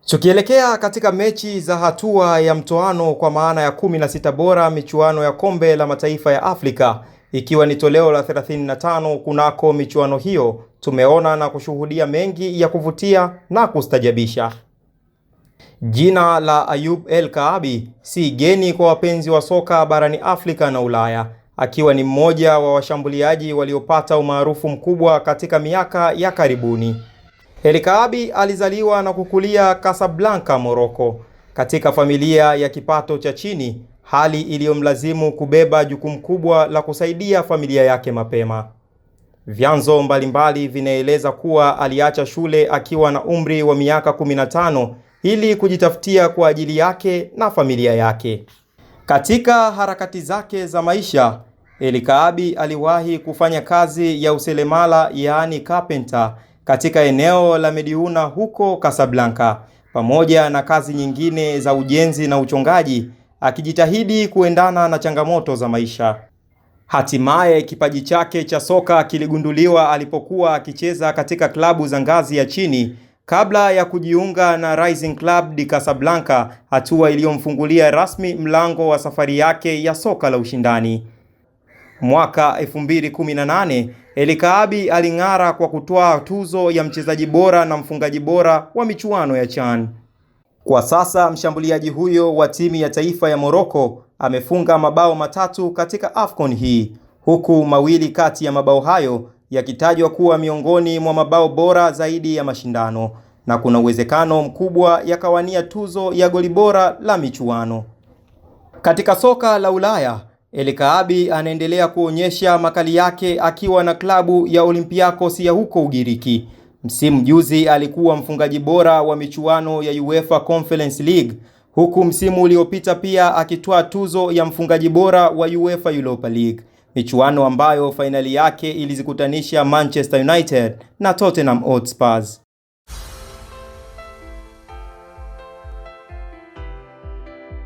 Tukielekea katika mechi za hatua ya mtoano kwa maana ya 16 bora michuano ya kombe la mataifa ya Afrika, ikiwa ni toleo la 35 kunako michuano hiyo, tumeona na kushuhudia mengi ya kuvutia na kustajabisha. Jina la Ayoub El Kaabi si geni kwa wapenzi wa soka barani Afrika na Ulaya, akiwa ni mmoja wa washambuliaji waliopata umaarufu mkubwa katika miaka ya karibuni. El Kaabi alizaliwa na kukulia Casablanca, Morocco, katika familia ya kipato cha chini, hali iliyomlazimu kubeba jukumu kubwa la kusaidia familia yake mapema. Vyanzo mbalimbali vinaeleza kuwa aliacha shule akiwa na umri wa miaka 15 ili kujitafutia kwa ajili yake na familia yake. Katika harakati zake za maisha, El Kaabi aliwahi kufanya kazi ya useremala, yaani carpenter, katika eneo la Mediouna huko Casablanca, pamoja na kazi nyingine za ujenzi na uchongaji, akijitahidi kuendana na changamoto za maisha. Hatimaye kipaji chake cha soka kiligunduliwa alipokuwa akicheza katika klabu za ngazi ya chini kabla ya kujiunga na Rising Club de Casablanca, hatua iliyomfungulia rasmi mlango wa safari yake ya soka la ushindani. Mwaka 2018, El Kaabi aling'ara kwa kutoa tuzo ya mchezaji bora na mfungaji bora wa michuano ya CHAN. Kwa sasa mshambuliaji huyo wa timu ya taifa ya Morocco amefunga mabao 3 katika AFCON hii, huku mawili kati ya mabao hayo yakitajwa kuwa miongoni mwa mabao bora zaidi ya mashindano, na kuna uwezekano mkubwa yakawania tuzo ya goli bora la michuano. Katika soka la Ulaya, El Kaabi anaendelea kuonyesha makali yake akiwa na klabu ya Olympiacos ya huko Ugiriki. Msimu juzi alikuwa mfungaji bora wa michuano ya UEFA Conference League, huku msimu uliopita pia akitwaa tuzo ya mfungaji bora wa UEFA Europa League, michuano ambayo fainali yake ilizikutanisha Manchester United na Tottenham Hotspur.